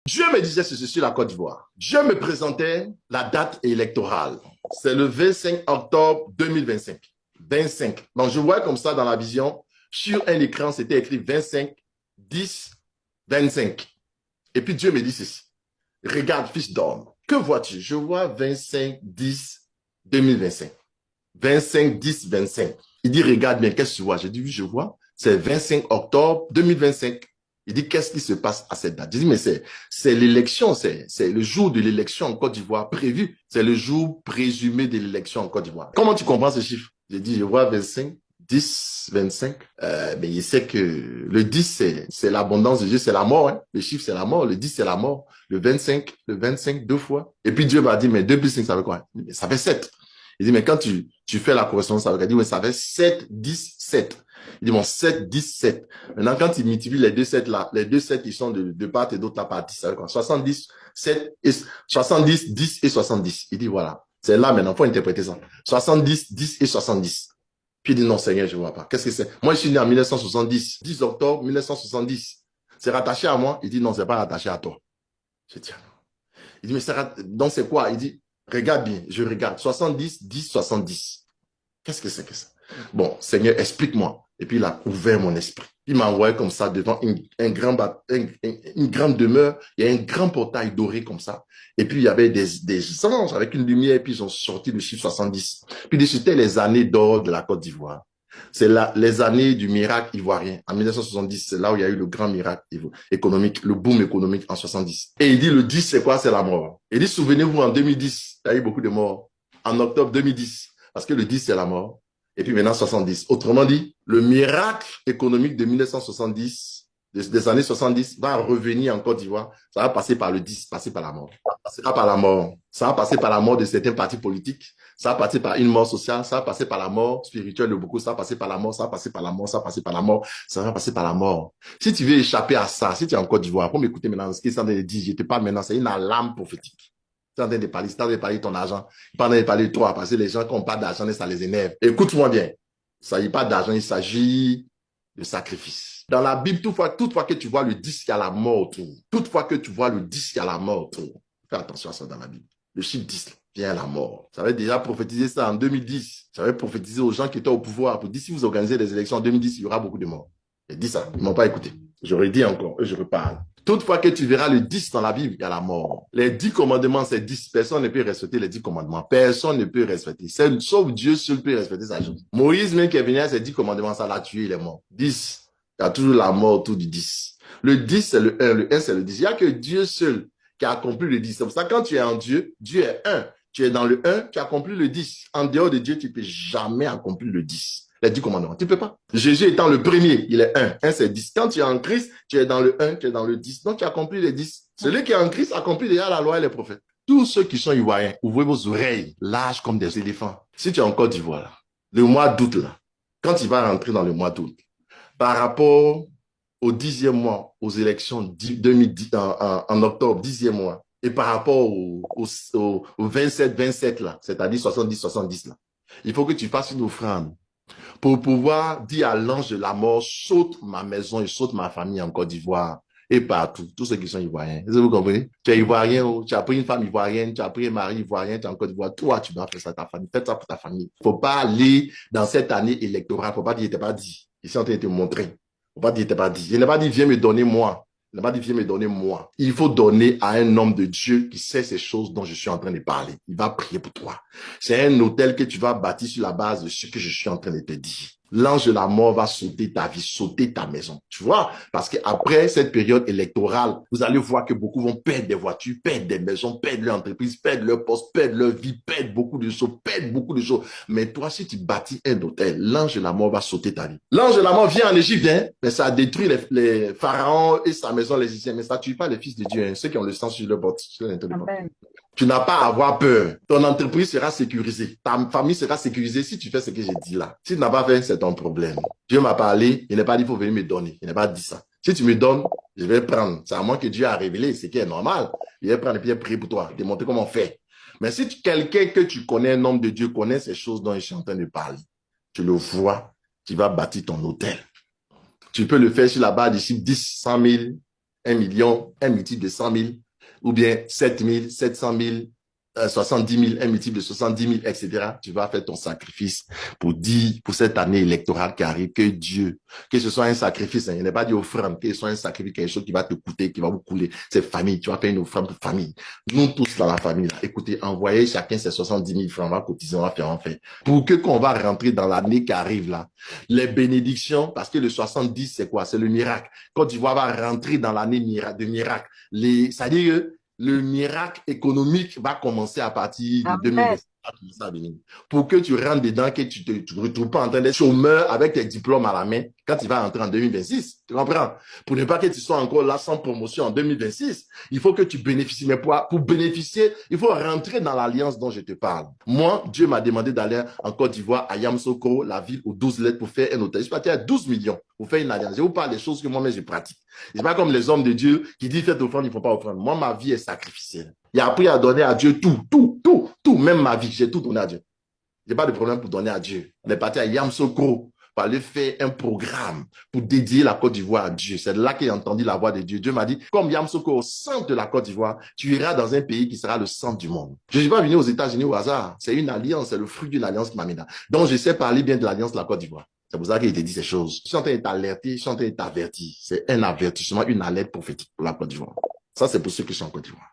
Dieu me disait ceci sur la Côte d'Ivoire. Dieu me présentait la date électorale. C'est le 25 octobre 2025. 25. Donc, je vois comme ça dans la vision, sur un écran, c'était écrit 25, 10, 25. Et puis Dieu me dit ceci. Regarde, fils d'homme, que vois-tu? Je vois 25, 10, 2025. 25, 10, 25. Il dit, regarde bien, qu'est-ce que tu vois? J'ai dit, oui, je vois. C'est 25 octobre 2025. Il dit, qu'est-ce qui se passe à cette date? J'ai dit, mais c'est l'élection, c'est le jour de l'élection en Côte d'Ivoire prévu. C'est le jour présumé de l'élection en Côte d'Ivoire. Comment tu comprends ce chiffre? J'ai dit, je vois 25, 10, 25. Mais il sait que le 10, c'est l'abondance de Dieu, c'est la mort. Hein. Le chiffre, c'est la mort. Le 10, c'est la mort. Le 25, deux fois. Et puis Dieu m'a dit, mais 2 plus 5, ça veut quoi? Ça fait 7. Il dit, mais quand tu fais la correspondance avec, il dit, mais ça fait 7, 10, 7. Il dit, bon, 7, 10, 7. Maintenant, quand il multiplie les deux 7 là, les deux 7, ils sont de part et d'autre là par 10. Ça veut quoi? 70, 7 et 70, 10 et 70. Il dit, voilà. C'est là maintenant, il faut interpréter ça. 70, 10 et 70. Puis il dit, non, Seigneur, je ne vois pas. Qu'est-ce que c'est? Moi, je suis né en 1970. 10 octobre 1970. C'est rattaché à moi? Il dit, non, c'est pas rattaché à toi. Je dis, il dit, mais donc c'est quoi? Il dit, regarde bien, je regarde. 70, 10, 70. Qu'est-ce que c'est que ça? Bon, Seigneur, explique-moi. Et puis il a ouvert mon esprit. Il m'a envoyé comme ça devant une grande demeure. Il y a un grand portail doré comme ça. Et puis il y avait des anges avec une lumière. Et puis ils ont sorti le chiffre 70. Puis c'était les années d'or de la Côte d'Ivoire. C'est là les années du miracle ivoirien. En 1970, c'est là où il y a eu le grand miracle économique, le boom économique en 70. Et il dit le 10, c'est quoi? C'est la mort. Il dit, souvenez-vous, en 2010, il y a eu beaucoup de morts. En octobre 2010, parce que le 10, c'est la mort. Et puis maintenant, 70. Autrement dit, le miracle économique de 1970, des années 70, va revenir en Côte d'Ivoire. Ça va passer par le 10, passer par la mort. Ça passera par la mort. Ça va passer par la mort de certains partis politiques. Ça va passer par une mort sociale. Ça va passer par la mort spirituelle de beaucoup. Ça va passer par la mort. Ça va passer par la mort. Ça va passer par la mort. Ça va passer par la mort. Si tu veux échapper à ça, si tu es en Côte d'Ivoire, pour m'écouter maintenant, ce qui est en train de dire, je te parle maintenant, c'est une alarme prophétique. Tu es en train de parler, tu es en train de parler de ton argent. Tu es en train de parler de toi, parce que les gens qui n'ont pas d'argent, ça les énerve. Écoute-moi bien. Il ne s'agit pas d'argent, il s'agit de sacrifice. Dans la Bible, toutefois que tu vois le 10, il y a la mort autour. Toutefois que tu vois le 10, il y a la mort autour. Fais attention à ça dans la Bible. Le chiffre 10 vient la mort. J'avais déjà prophétisé ça en 2010. J'avais prophétisé aux gens qui étaient au pouvoir pour dire si vous organisez les élections en 2010, il y aura beaucoup de morts. J'ai dit ça. Ils ne m'ont pas écouté. J'aurais dit encore et je reparle. Toutefois que tu verras le 10 dans la Bible, il y a la mort. Les 10 commandements, c'est 10. Personne ne peut respecter les 10 commandements. Personne ne peut respecter. Sauf Dieu seul peut respecter sa chose. Moïse, même qui est venu à ces 10 commandements, ça l'a tué, il est mort. 10. Il y a toujours la mort autour du 10. Le 10, c'est le 1. Le 1, c'est le 10. Il n'y a que Dieu seul qui a accompli le 10. C'est pour ça que quand tu es en Dieu, Dieu est 1. Tu es dans le 1, tu as accompli le 10. En dehors de Dieu, tu ne peux jamais accomplir le 10. Les 10 commandements. Tu ne peux pas. Jésus étant le premier, il est 1. 1, c'est 10. Quand tu es en Christ, tu es dans le 1, tu es dans le 10. Donc, tu as accompli les 10. Celui qui est en Christ accomplit déjà la loi et les prophètes. Tous ceux qui sont ivoiriens, ouvrez vos oreilles, larges comme des éléphants. Si tu es en Côte d'Ivoire, là, le mois d'août, là, quand tu vas rentrer dans le mois d'août, par rapport au 10e mois, aux élections 2010, en octobre, 10e mois, et par rapport au 27, là, c'est-à-dire 70, là, il faut que tu fasses une offrande pour pouvoir dire à l'ange de la mort, saute ma maison et saute ma famille en Côte d'Ivoire et partout, tous ceux qui sont ivoiriens. Est-ce que vous comprenez? Tu es ivoirien, tu as pris une femme ivoirienne, tu as pris un mari ivoirien, tu es en Côte d'Ivoire, toi, tu dois faire ça à ta famille. Faites ça pour ta famille. Il ne faut pas aller dans cette année électorale, il ne faut pas dire, il n'était pas dit. Ici, on t'a te montrer. Il ne faut pas dire, il n'était pas dit. Il n'a pas dit, viens me donner moi. Il n'a pas dit, viens me donner moi. Il faut donner à un homme de Dieu qui sait ces choses dont je suis en train de parler. Il va prier pour toi. C'est un hôtel que tu vas bâtir sur la base de ce que je suis en train de te dire. L'ange de la mort va sauter ta vie, sauter ta maison. Tu vois? Parce qu'après cette période électorale, vous allez voir que beaucoup vont perdre des voitures, perdre des maisons, perdre leur entreprise, perdre leur poste, perdre leur vie, perdre beaucoup de choses, perdre beaucoup de choses. Mais toi, si tu bâtis un hôtel, l'ange de la mort va sauter ta vie. L'ange de la mort vient en Égypte, hein, mais ça a détruit les pharaons et sa maison, les Égyptiens. Mais ça ne tue pas les fils de Dieu, hein, ceux qui ont le sang sur leur bord. Tu n'as pas à avoir peur. Ton entreprise sera sécurisée. Ta famille sera sécurisée si tu fais ce que j'ai dit là. Si tu n'as pas fait, c'est ton problème. Dieu m'a parlé, il n'est pas dit, il faut venir me donner. Il n'a pas dit ça. Si tu me donnes, je vais prendre. C'est à moi que Dieu a révélé, ce qui est normal. Il va prendre et puis prier pour toi, te montrer comment faire. Mais si quelqu'un que tu connais, un homme de Dieu, connaît ces choses dont je suis en train de parler, tu le vois, tu vas bâtir ton hôtel. Tu peux le faire sur la base d'ici 10, 100 000, 1 million, un multiple de 100 000, ou bien 7 000, 700 000, 70 000, un multiple de 70 000, etc. Tu vas faire ton sacrifice pour dire, pour cette année électorale qui arrive, que Dieu, que ce soit un sacrifice, hein, il n'est pas dit offrande, que ce soit un sacrifice, quelque chose qui va te coûter, qui va vous couler, c'est famille, tu vas faire une offrande pour famille. Nous tous dans la famille, là, écoutez, envoyez chacun ses 70 000 francs, on va cotiser, on va faire, pour que quand on va rentrer dans l'année qui arrive là, les bénédictions, parce que le 70, c'est quoi? C'est le miracle. Quand tu vas rentrer dans l'année de miracle, c'est-à-dire que le miracle économique va commencer à partir de Amen. 2025. Pour que tu rentres dedans, que tu te retrouves pas en train d'être chômeur avec tes diplômes à la main quand tu vas entrer en 2026. Tu comprends? Pour ne pas que tu sois encore là sans promotion en 2026, il faut que tu bénéficies. Mais pour bénéficier, il faut rentrer dans l'alliance dont je te parle. Moi, Dieu m'a demandé d'aller en Côte d'Ivoire, à Yamoussoukro, la ville aux 12 lettres, pour faire un hôtel. Je suis parti à 12 millions pour faire une alliance. Je vous parle des choses que moi-même je pratique. C'est pas comme les hommes de Dieu qui disent faites offrande, ils ne font pas offrande. Moi, ma vie est sacrificielle. J'ai appris à donner à Dieu tout, même ma vie, j'ai tout donné à Dieu. J'ai pas de problème pour donner à Dieu. On est parti à Yamoussoukro pour aller faire un programme pour dédier la Côte d'Ivoire à Dieu. C'est là que j'ai entendu la voix de Dieu. Dieu m'a dit, comme Yamoussoukro au centre de la Côte d'Ivoire, tu iras dans un pays qui sera le centre du monde. Je ne suis pas venu aux États-Unis au hasard. C'est une alliance, c'est le fruit d'une alliance qui m'a mis là. Donc, je sais parler bien de l'alliance de la Côte d'Ivoire. C'est pour ça qu'il te dit ces choses. Je suis en train de t'alerter, je suis en train de t'avertir. C'est un avertissement, une alerte prophétique pour la Côte d'Ivoire. Ça, c'est pour ceux qui sont en Côte d'Ivoire.